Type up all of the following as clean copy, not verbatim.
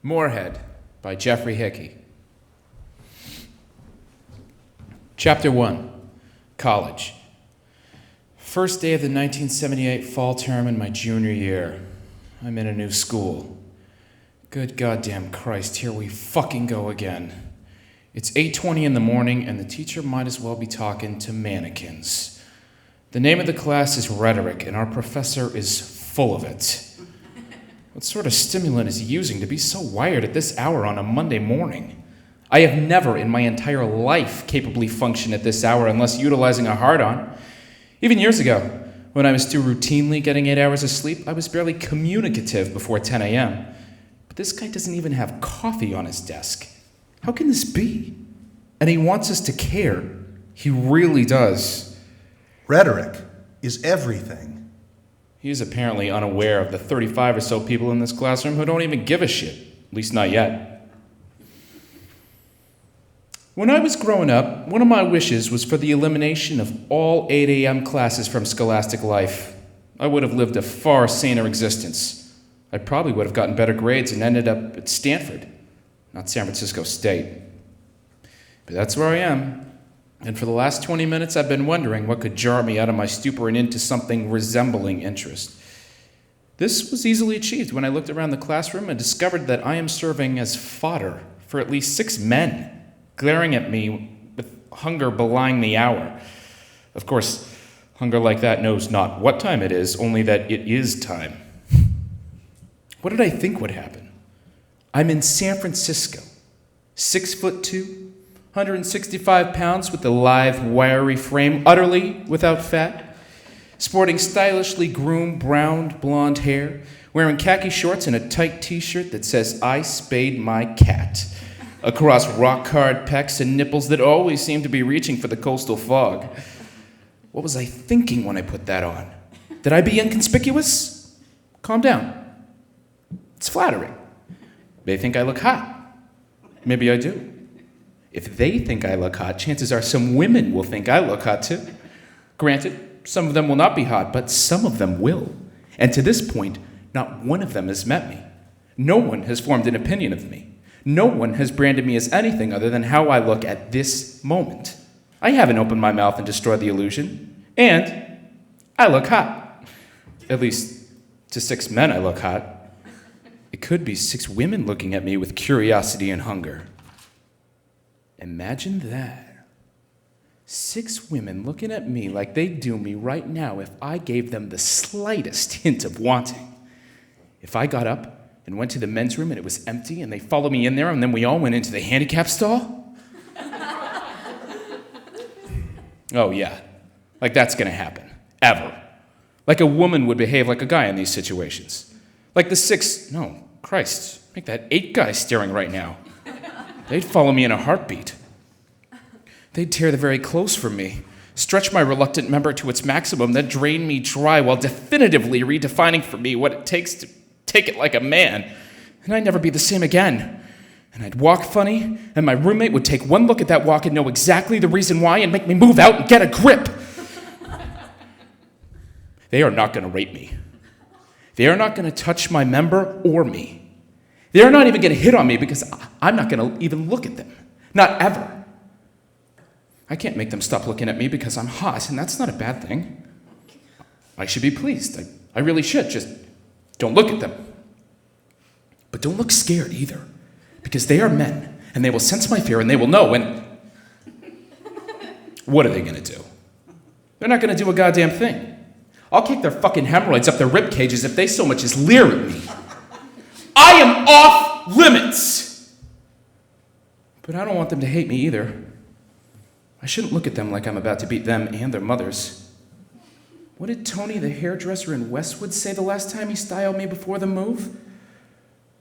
Morehead by Jeffrey Hickey. Chapter 1, College. First day of the 1978 fall term in my junior year. I'm in a new school. Good goddamn Christ, here we fucking go again. It's 8:20 in the morning and the teacher might as well be talking to mannequins. The name of the class is Rhetoric and our professor is full of it. What sort of stimulant is he using to be so wired at this hour on a Monday morning? I have never in my entire life capably functioned at this hour unless utilizing a hard-on. Even years ago, when I was too routinely getting 8 hours of sleep, I was barely communicative before 10 a.m. But this guy doesn't even have coffee on his desk. How can this be? And he wants us to care. He really does. Rhetoric is everything. He is apparently unaware of the 35 or so people in this classroom who don't even give a shit. At least not yet. When I was growing up, one of my wishes was for the elimination of all 8 a.m. classes from scholastic life. I would have lived a far saner existence. I probably would have gotten better grades and ended up at Stanford, not San Francisco State. But that's where I am. And for the last 20 minutes, I've been wondering what could jar me out of my stupor and into something resembling interest. This was easily achieved when I looked around the classroom and discovered that I am serving as fodder for at least 6 men, glaring at me with hunger belying the hour. Of course, hunger like that knows not what time it is, only that it is time. What did I think would happen? I'm in San Francisco, 6'2", 165 pounds with a lithe, wiry frame, utterly without fat, sporting stylishly groomed brown blonde hair, wearing khaki shorts and a tight t-shirt that says, "I spayed my cat," across rock-hard pecs and nipples that always seem to be reaching for the coastal fog. What was I thinking when I put that on? Did I be inconspicuous? Calm down. It's flattering. They think I look hot. Maybe I do. If they think I look hot, chances are some women will think I look hot too. Granted, some of them will not be hot, but some of them will. And to this point, not one of them has met me. No one has formed an opinion of me. No one has branded me as anything other than how I look at this moment. I haven't opened my mouth and destroyed the illusion. And I look hot. At least to 6 men I look hot. It could be 6 women looking at me with curiosity and hunger. Imagine that. 6 women looking at me like they'd do me right now if I gave them the slightest hint of wanting. If I got up and went to the men's room and it was empty and they followed me in there and then we all went into the handicap stall? Oh yeah, like that's gonna happen, ever. Like a woman would behave like a guy in these situations. Like the 8 guy staring right now. They'd follow me in a heartbeat. They'd tear the very clothes from me, stretch my reluctant member to its maximum, then drain me dry while definitively redefining for me what it takes to take it like a man. And I'd never be the same again. And I'd walk funny, and my roommate would take one look at that walk and know exactly the reason why and make me move out and get a grip. They are not going to rape me. They are not going to touch my member or me. They're not even going to hit on me because I'm not going to even look at them. Not ever. I can't make them stop looking at me because I'm hot, and that's not a bad thing. I should be pleased. I really should. Just don't look at them. But don't look scared either, because they are men, and they will sense my fear, and they will know when... What are they going to do? They're not going to do a goddamn thing. I'll kick their fucking hemorrhoids up their rib cages if they so much as leer at me. I am off limits! But I don't want them to hate me either. I shouldn't look at them like I'm about to beat them and their mothers. What did Tony, the hairdresser in Westwood, say the last time he styled me before the move?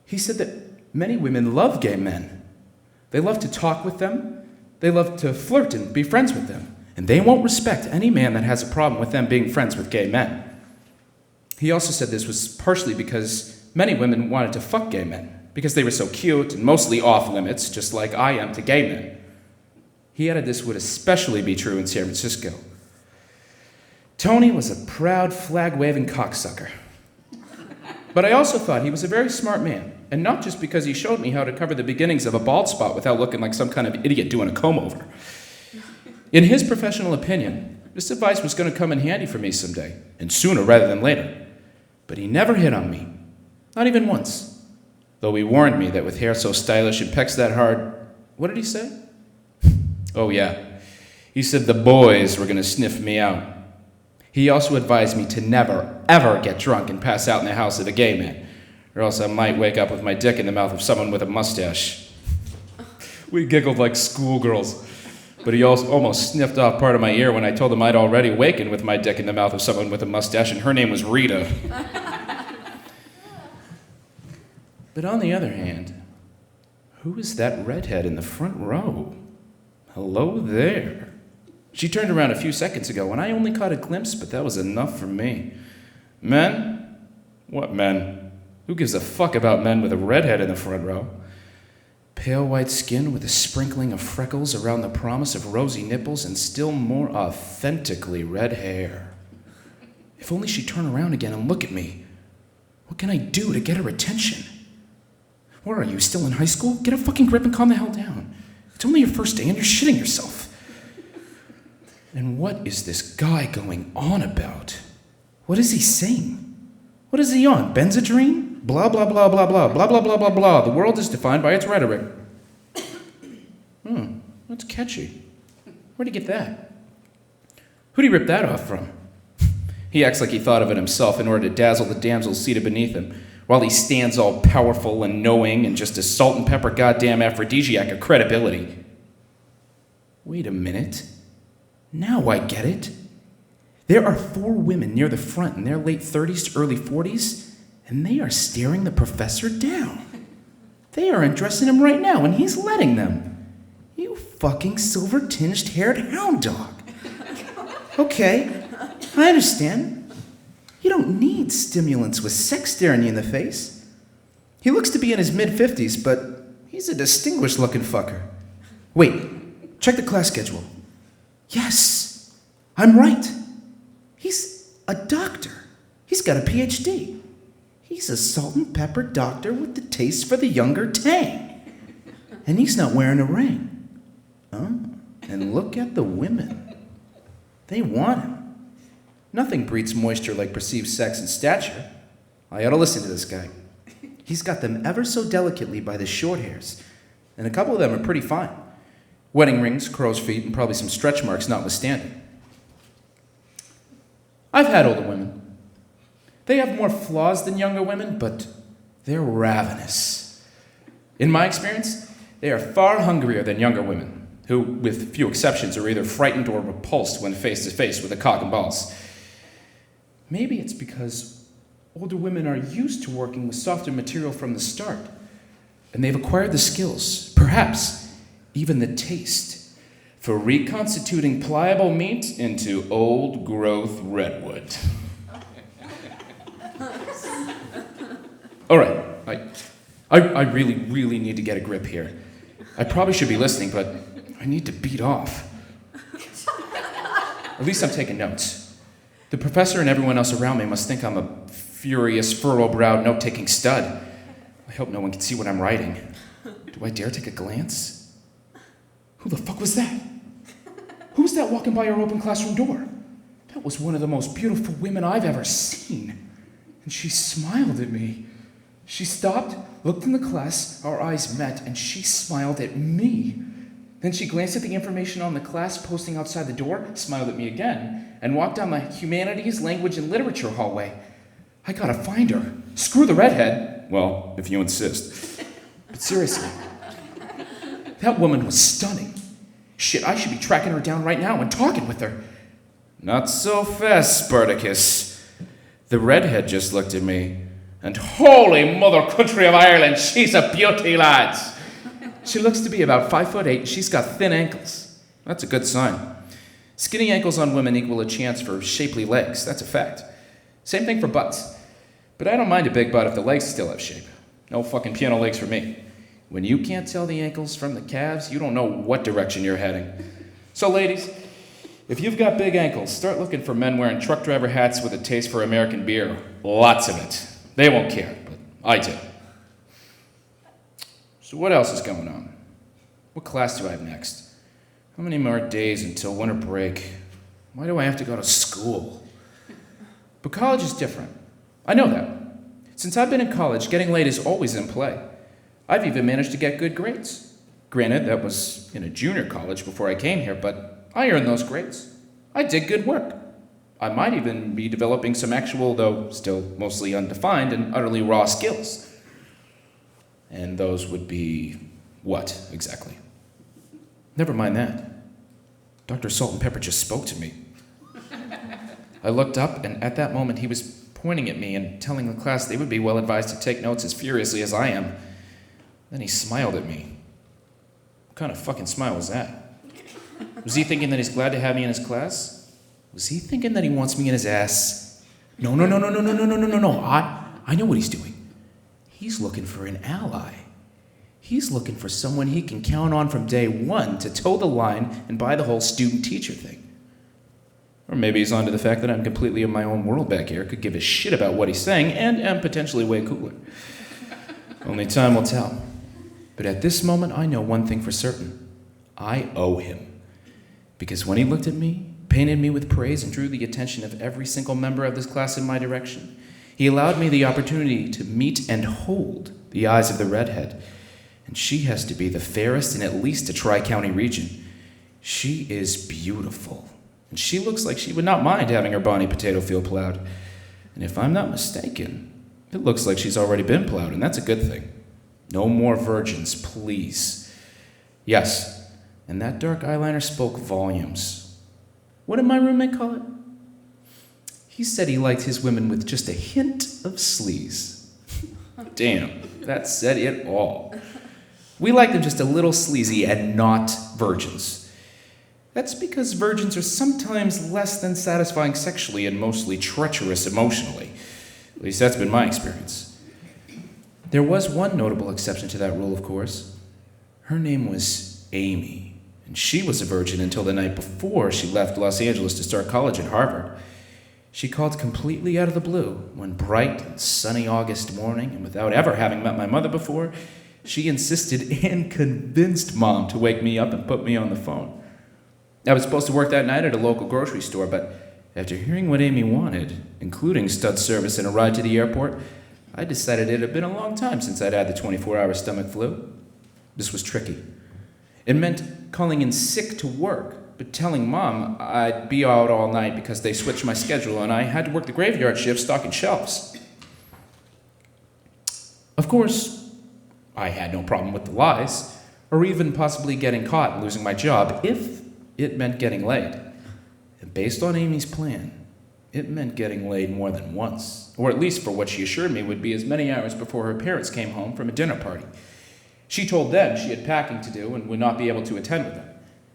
He said that many women love gay men. They love to talk with them. They love to flirt and be friends with them. And they won't respect any man that has a problem with them being friends with gay men. He also said this was partially because many women wanted to fuck gay men because they were so cute and mostly off limits, just like I am to gay men. He added this would especially be true in San Francisco. Tony was a proud flag-waving cocksucker. But I also thought he was a very smart man. and not just because he showed me how to cover the beginnings of a bald spot without looking like some kind of idiot doing a comb-over. In his professional opinion, this advice was going to come in handy for me someday, and sooner rather than later. But he never hit on me, not even once. Though he warned me that with hair so stylish and pecs that hard, what did he say? Oh yeah, he said the boys were going to sniff me out. He also advised me to never, ever get drunk and pass out in the house of a gay man, or else I might wake up with my dick in the mouth of someone with a mustache. We giggled like schoolgirls, but he also almost sniffed off part of my ear when I told him I'd already wakened with my dick in the mouth of someone with a mustache, and her name was Rita. But on the other hand, who is that redhead in the front row? Hello there. She turned around a few seconds ago, and I only caught a glimpse, but that was enough for me. Men? What men? Who gives a fuck about men with a redhead in the front row? Pale white skin with a sprinkling of freckles around the promise of rosy nipples and still more authentically red hair. If only she'd turn around again and look at me. What can I do to get her attention? Where are you, still in high school? Get a fucking grip and calm the hell down. It's only your first day and you're shitting yourself. And what is this guy going on about? What is he saying? What is he on? Benzedrine? Blah, blah, blah, blah, blah, blah, blah, blah, blah, blah. The world is defined by its rhetoric. That's catchy. Where'd he get that? Who'd he rip that off from? He acts like he thought of it himself in order to dazzle the damsels seated beneath him, while he stands all powerful and knowing and just a salt and pepper goddamn aphrodisiac of credibility. Wait a minute. Now I get it. There are 4 women near the front in their late 30s to early 40s, and they are staring the professor down. They are undressing him right now, and he's letting them. You fucking silver-tinged haired hound dog. Okay, I understand. You don't need stimulants with sex staring you in the face. He looks to be in his mid-50s, but he's a distinguished-looking fucker. Wait, check the class schedule. Yes, I'm right. He's a doctor. He's got a PhD. He's a salt and pepper doctor with the taste for the younger tang. And he's not wearing a ring. Oh, and look at the women. They want him. Nothing breeds moisture like perceived sex and stature. I ought to listen to this guy. He's got them ever so delicately by the short hairs, and a couple of them are pretty fine. Wedding rings, crow's feet, and probably some stretch marks notwithstanding. I've had older women. They have more flaws than younger women, but they're ravenous. In my experience, they are far hungrier than younger women, who, with few exceptions, are either frightened or repulsed when face to face with a cock and balls. Maybe it's because older women are used to working with softer material from the start, and they've acquired the skills, perhaps even the taste, for reconstituting pliable meat into old-growth redwood. All right, I really, really need to get a grip here. I probably should be listening, but I need to beat off. At least I'm taking notes. The professor and everyone else around me must think I'm a furious, furrow-browed, note-taking stud. I hope no one can see what I'm writing. Do I dare take a glance? Who the fuck was that? Who was that walking by our open classroom door? That was one of the most beautiful women I've ever seen. And she smiled at me. She stopped, looked in the class, our eyes met, and she smiled at me. Then she glanced at the information on the class posting outside the door, smiled at me again, and walked down the humanities, language, and literature hallway. I gotta find her. Screw the redhead. Well, if you insist. But seriously, that woman was stunning. Shit, I should be tracking her down right now and talking with her. Not so fast, Spartacus. The redhead just looked at me, and holy mother country of Ireland, she's a beauty, lads. She looks to be about 5'8", and she's got thin ankles. That's a good sign. Skinny ankles on women equal a chance for shapely legs. That's a fact. Same thing for butts. But I don't mind a big butt if the legs still have shape. No fucking piano legs for me. When you can't tell the ankles from the calves, you don't know what direction you're heading. So ladies, if you've got big ankles, start looking for men wearing truck driver hats with a taste for American beer. Lots of it. They won't care, but I do. So what else is going on? What class do I have next? How many more days until winter break? Why do I have to go to school? But college is different. I know that. Since I've been in college, getting late is always in play. I've even managed to get good grades. Granted, that was in a junior college before I came here, but I earned those grades. I did good work. I might even be developing some actual, though still mostly undefined and utterly raw skills. And those would be what, exactly? Never mind that. Dr. Salt and Pepper just spoke to me. I looked up, and at that moment he was pointing at me and telling the class they would be well advised to take notes as furiously as I am. Then he smiled at me. What kind of fucking smile was that? Was he thinking that he's glad to have me in his class? Was he thinking that he wants me in his ass? No. I know what he's doing. He's looking for an ally. He's looking for someone he can count on from day one to toe the line and buy the whole student-teacher thing. Or maybe he's onto the fact that I'm completely in my own world back here, could give a shit about what he's saying, and am potentially way cooler. Only time will tell. But at this moment, I know one thing for certain. I owe him. Because when he looked at me, painted me with praise, and drew the attention of every single member of this class in my direction, he allowed me the opportunity to meet and hold the eyes of the redhead. And she has to be the fairest in at least a tri-county region. She is beautiful. And she looks like she would not mind having her bonny potato field plowed. And if I'm not mistaken, it looks like she's already been plowed, and that's a good thing. No more virgins, please. Yes, and that dark eyeliner spoke volumes. What did my roommate call it? He said he liked his women with just a hint of sleaze. Damn, that said it all. We like them just a little sleazy and not virgins. That's because virgins are sometimes less than satisfying sexually and mostly treacherous emotionally. At least that's been my experience. There was one notable exception to that rule, of course. Her name was Amy, and she was a virgin until the night before she left Los Angeles to start college at Harvard. She called completely out of the blue one bright and sunny August morning, and without ever having met my mother before, she insisted and convinced Mom to wake me up and put me on the phone. I was supposed to work that night at a local grocery store, but after hearing what Amy wanted, including stud service and a ride to the airport, I decided it had been a long time since I'd had the 24-hour stomach flu. This was tricky. It meant calling in sick to work, but telling Mom I'd be out all night because they switched my schedule and I had to work the graveyard shift stocking shelves. Of course, I had no problem with the lies, or even possibly getting caught and losing my job if it meant getting laid. And based on Amy's plan, it meant getting laid more than once, or at least for what she assured me would be as many hours before her parents came home from a dinner party. She told them she had packing to do and would not be able to attend with them.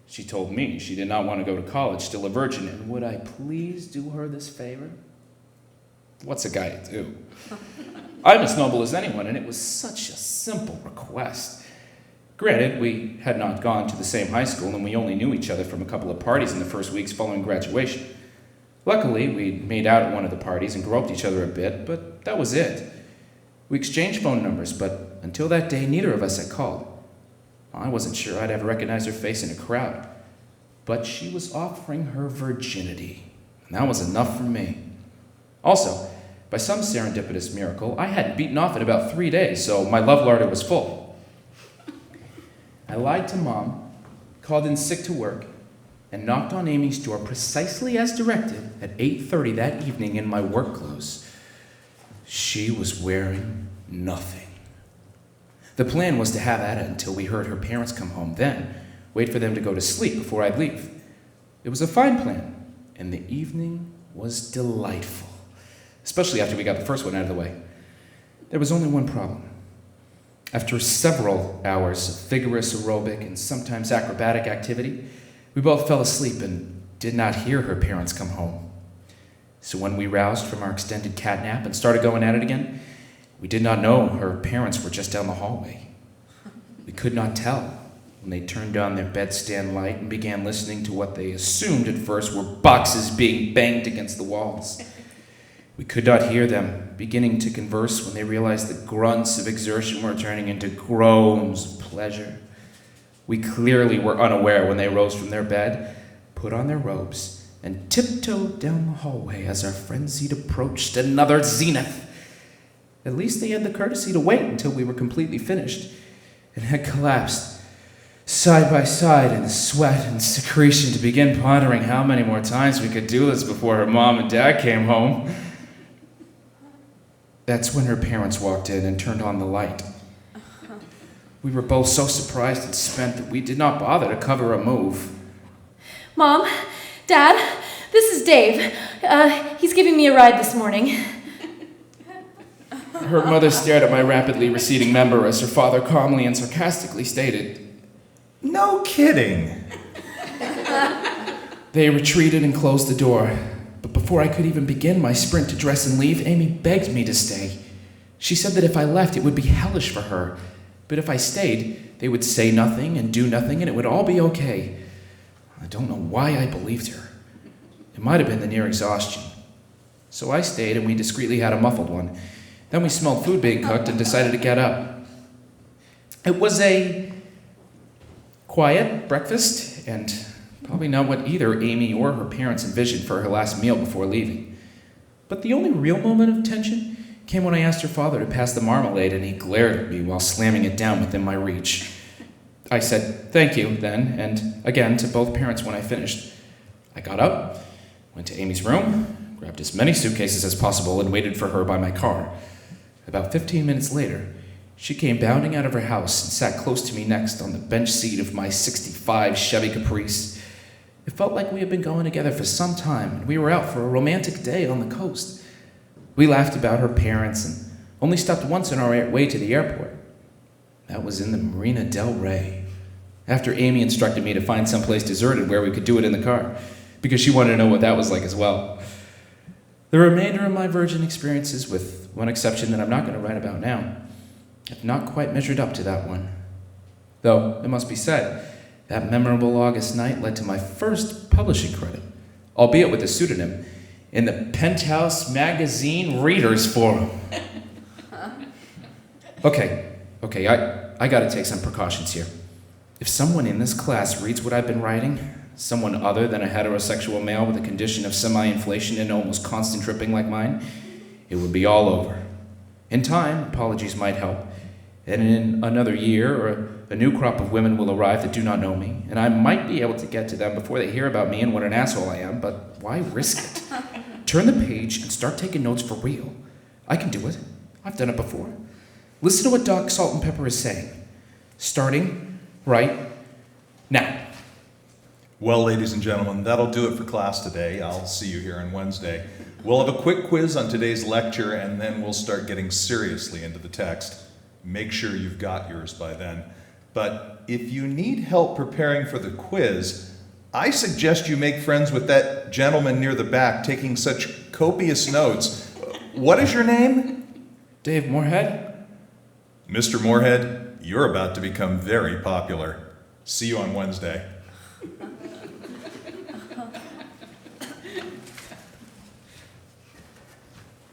She told me she did not want to go to college, still a virgin, and would I please do her this favor? What's a guy to do? I'm as noble as anyone, and it was such a simple request. Granted, we had not gone to the same high school, and we only knew each other from a couple of parties in the first weeks following graduation. Luckily, we'd made out at one of the parties and groped each other a bit, but that was it. We exchanged phone numbers, but until that day, neither of us had called. I wasn't sure I'd ever recognize her face in a crowd, but she was offering her virginity, and that was enough for me. Also, by some serendipitous miracle, I hadn't beaten off in about 3 days, so my love larder was full. I lied to Mom, called in sick to work, and knocked on Amy's door precisely as directed at 8:30 that evening in my work clothes. She was wearing nothing. The plan was to have at it until we heard her parents come home, then wait for them to go to sleep before I'd leave. It was a fine plan, and the evening was delightful, especially after we got the first one out of the way. There was only one problem. After several hours of vigorous aerobic and sometimes acrobatic activity, we both fell asleep and did not hear her parents come home. So when we roused from our extended cat nap and started going at it again, we did not know her parents were just down the hallway. We could not tell when they turned on their bedstand light and began listening to what they assumed at first were boxes being banged against the walls. We could not hear them beginning to converse when they realized the grunts of exertion were turning into groans of pleasure. We clearly were unaware when they rose from their bed, put on their robes, and tiptoed down the hallway as our frenzied approached another zenith. At least they had the courtesy to wait until we were completely finished, and had collapsed side by side in sweat and secretion to begin pondering how many more times we could do this before her mom and dad came home. That's when her parents walked in and turned on the light. We were both so surprised and spent that we did not bother to cover a move. Mom, Dad, this is Dave. He's giving me a ride this morning. Her mother stared at my rapidly receding member as her father calmly and sarcastically stated, No kidding. They retreated and closed the door, but before I could even begin my sprint to dress and leave, Amy begged me to stay. She said that if I left, it would be hellish for her, but if I stayed, they would say nothing and do nothing, and it would all be okay. I don't know why I believed her. It might have been the near exhaustion. So I stayed, and we discreetly had a muffled one. Then we smelled food being cooked and decided to get up. It was a quiet breakfast, and probably not what either Amy or her parents envisioned for her last meal before leaving. But the only real moment of tension came when I asked her father to pass the marmalade, and he glared at me while slamming it down within my reach. I said thank you then, and again to both parents when I finished. I got up, went to Amy's room, grabbed as many suitcases as possible, and waited for her by my car. About 15 minutes later, she came bounding out of her house and sat close to me next on the bench seat of my '65 Chevy Caprice. It felt like we had been going together for some time, and we were out for a romantic day on the coast. We laughed about her parents and only stopped once on our way to the airport. That was in the Marina del Rey, after Amy instructed me to find someplace deserted where we could do it in the car, because she wanted to know what that was like as well. The remainder of my virgin experiences, with one exception that I'm not going to write about now, have not quite measured up to that one. Though, it must be said, that memorable August night led to my first publishing credit, albeit with a pseudonym, in the Penthouse Magazine Readers Forum. Okay, I gotta take some precautions here. If someone in this class reads what I've been writing, someone other than a heterosexual male with a condition of semi-inflation and almost constant tripping like mine, it would be all over. In time, apologies might help, and in another year, or a new crop of women will arrive that do not know me, and I might be able to get to them before they hear about me and what an asshole I am, but why risk it? Turn the page and start taking notes for real. I can do it. I've done it before. Listen to what Doc Salt and Pepper is saying. Starting right now. Well, ladies and gentlemen, that'll do it for class today. I'll see you here on Wednesday. We'll have a quick quiz on today's lecture, and then we'll start getting seriously into the text. Make sure you've got yours by then. But if you need help preparing for the quiz, I suggest you make friends with that gentleman near the back taking such copious notes. What is your name? Dave Morehead? Mr. Morehead, you're about to become very popular. See you on Wednesday.